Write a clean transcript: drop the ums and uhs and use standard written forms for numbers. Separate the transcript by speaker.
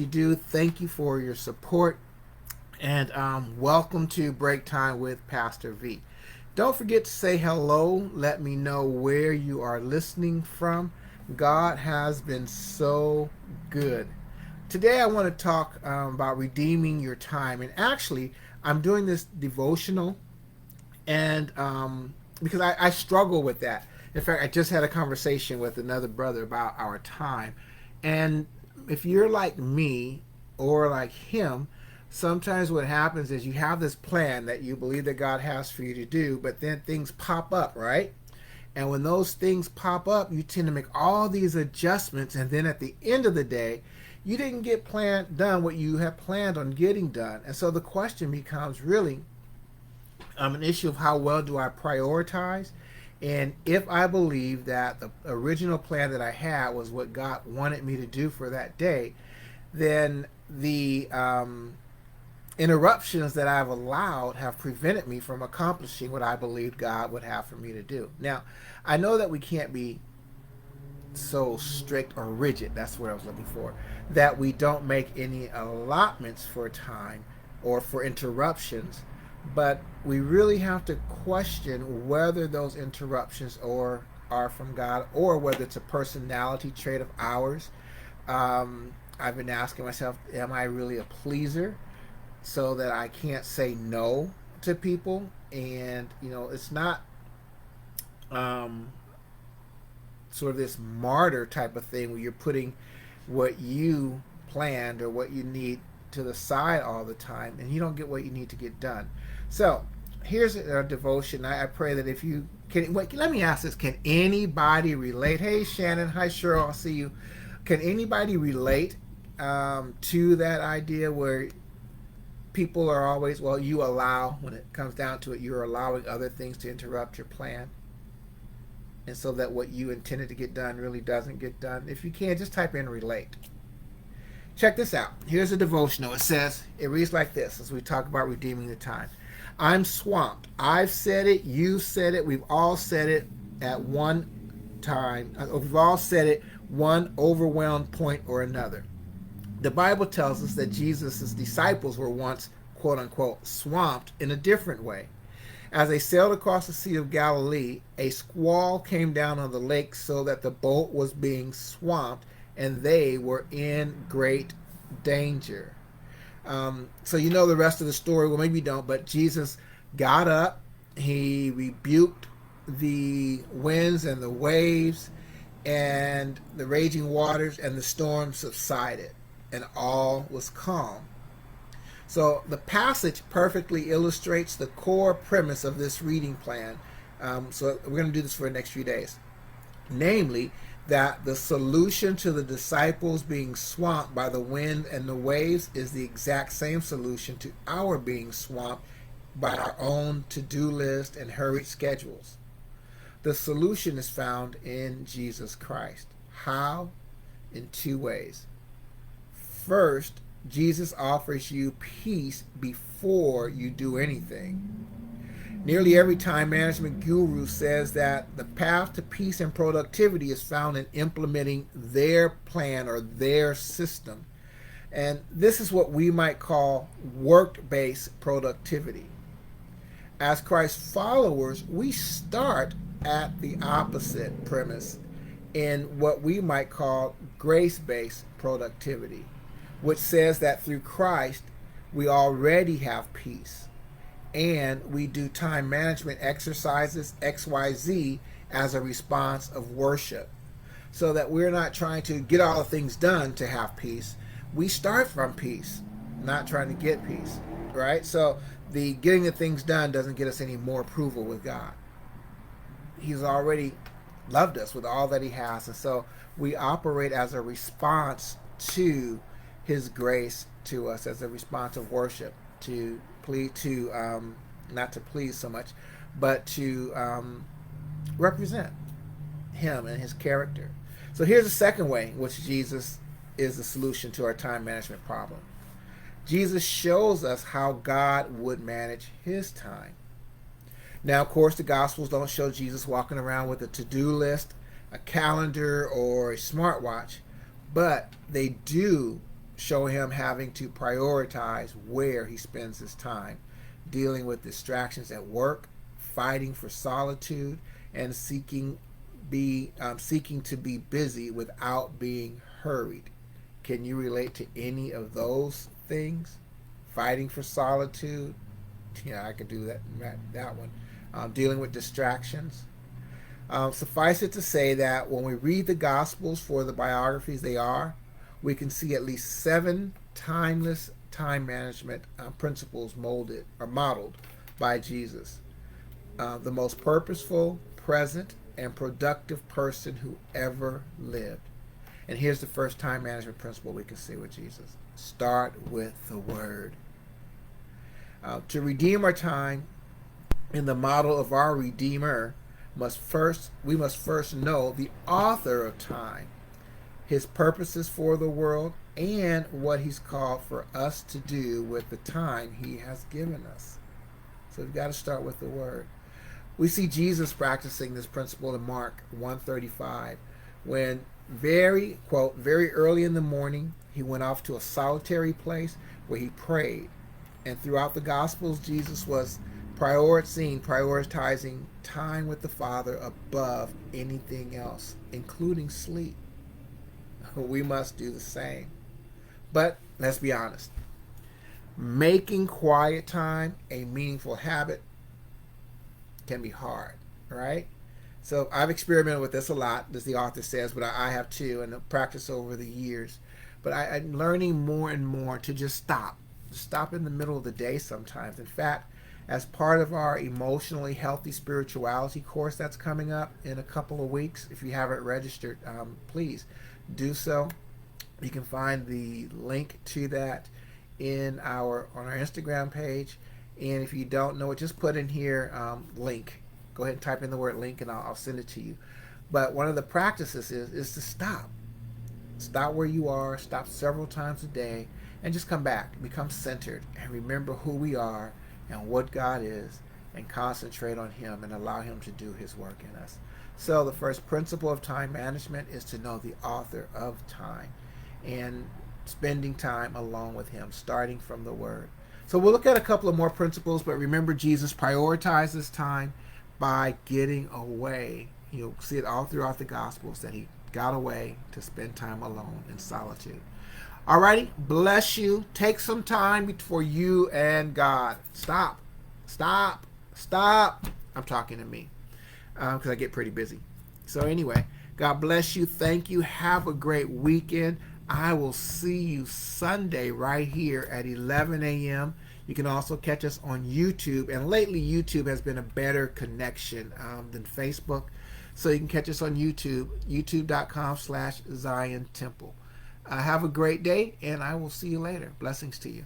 Speaker 1: You do. Thank you for your support, and welcome to Break Time with Pastor V. Don't forget to say hello. Let me know where you are listening from. God has been so good. Today, I want to talk about redeeming your time, and actually, I'm doing this devotional, and because I struggle with that. In fact, I just had a conversation with another brother about our time, and if you're like me or like him, sometimes what happens is you have this plan that you believe that God has for you to do, but then things pop up, right? And when those things pop up, you tend to make all these adjustments, and then at the end of the day, you didn't get done what you had planned on getting done. And so the question becomes really an issue of how well do I prioritize, and if I believe that the original plan that I had was what God wanted me to do for that day, then the interruptions that I've allowed have prevented me from accomplishing what I believed God would have for me to do. Now, I know that we can't be so strict or rigid, that's what I was looking for, that we don't make any allotments for time or for interruptions, but we really have to question whether those interruptions are from God or whether it's a personality trait of ours. I've been asking myself, am I really a pleaser so that I can't say no to people? And, it's not sort of this martyr type of thing where you're putting what you planned or what you need to the side all the time and you don't get what you need to get done. So here's a devotion. I pray that if you can, wait, let me ask this. Can anybody relate? Hey, Shannon. Hi, Cheryl. I'll see you. Can anybody relate to that idea where people are always, well, you allow, when it comes down to it, you're allowing other things to interrupt your plan? And so that what you intended to get done really doesn't get done. If you can, just type in relate. Check this out. Here's a devotional. It reads like this as we talk about redeeming the time. I'm swamped. I've said it. You said it. We've all said it at one time. We've all said it one overwhelmed point or another. The Bible tells us that Jesus' disciples were once, quote unquote, swamped in a different way. As they sailed across the Sea of Galilee, a squall came down on the lake so that the boat was being swamped and they were in great danger. So you know the rest of the story. Well, maybe you don't, but Jesus got up. He rebuked the winds and the waves and the raging waters, and the storm subsided and all was calm. So the passage perfectly illustrates the core premise of this reading plan. So we're going to do this for the next few days. Namely, that the solution to the disciples being swamped by the wind and the waves is the exact same solution to our being swamped by our own to-do list and hurried schedules. The solution is found in Jesus Christ. How? In two ways. First, Jesus offers you peace before you do anything. Nearly every time management guru says that the path to peace and productivity is found in implementing their plan or their system. And this is what we might call work-based productivity. As Christ followers, we start at the opposite premise in what we might call grace-based productivity, which says that through Christ we already have peace. And we do time management exercises, XYZ, as a response of worship. So that we're not trying to get all the things done to have peace. We start from peace, not trying to get peace, right? So the getting the things done doesn't get us any more approval with God. He's already loved us with all that he has. And so we operate as a response to his grace to us, as a response of worship, to plead, not to please so much, but to represent him and his character. So here's the second way in which Jesus is the solution to our time management problem. Jesus shows us how God would manage his time. Now, of course, the Gospels don't show Jesus walking around with a to-do list, a calendar, or a smartwatch, but they do show him having to prioritize where he spends his time, dealing with distractions at work, fighting for solitude, and seeking to be busy without being hurried. Can you relate to any of those things? Fighting for solitude. Yeah, I could do that one. Dealing with distractions. Suffice it to say that when we read the Gospels for the biographies they are, we can see at least 7 timeless time management principles modeled by Jesus, the most purposeful, present, and productive person who ever lived. And here's the first time management principle we can see with Jesus. Start with the Word. To redeem our time in the model of our Redeemer, we must first know the author of time, his purposes for the world, and what he's called for us to do with the time he has given us. So we've got to start with the Word. We see Jesus practicing this principle in Mark 1:35, when very early in the morning, he went off to a solitary place where he prayed. And throughout the Gospels, Jesus was prioritizing time with the Father above anything else, including sleep. We must do the same. But let's be honest. Making quiet time a meaningful habit can be hard, right? So I've experimented with this a lot, as the author says, but I have too, and practiced over the years. But I'm learning more and more to just stop in the middle of the day sometimes. In fact, as part of our emotionally healthy spirituality course that's coming up in a couple of weeks, if you haven't registered, please do so. You can find the link to that on our Instagram page. And if you don't know it, just put in here link. Go ahead and type in the word link, and I'll send it to you. But one of the practices is to stop. Stop where you are. Stop several times a day, and just come back. Become centered, and remember who we are and what God is, and concentrate on Him and allow Him to do His work in us. So the first principle of time management is to know the author of time and spending time alone with Him, starting from the Word. So we'll look at a couple of more principles, but remember, Jesus prioritizes time by getting away. You'll see it all throughout the Gospels that He got away to spend time alone in solitude. Alrighty, bless you. Take some time for you and God. Stop. I'm talking to me because I get pretty busy. So anyway, God bless you. Thank you. Have a great weekend. I will see you Sunday right here at 11 a.m. You can also catch us on YouTube. And lately, YouTube has been a better connection than Facebook. So you can catch us on YouTube, youtube.com/Zion Temple. Have a great day, and I will see you later. Blessings to you.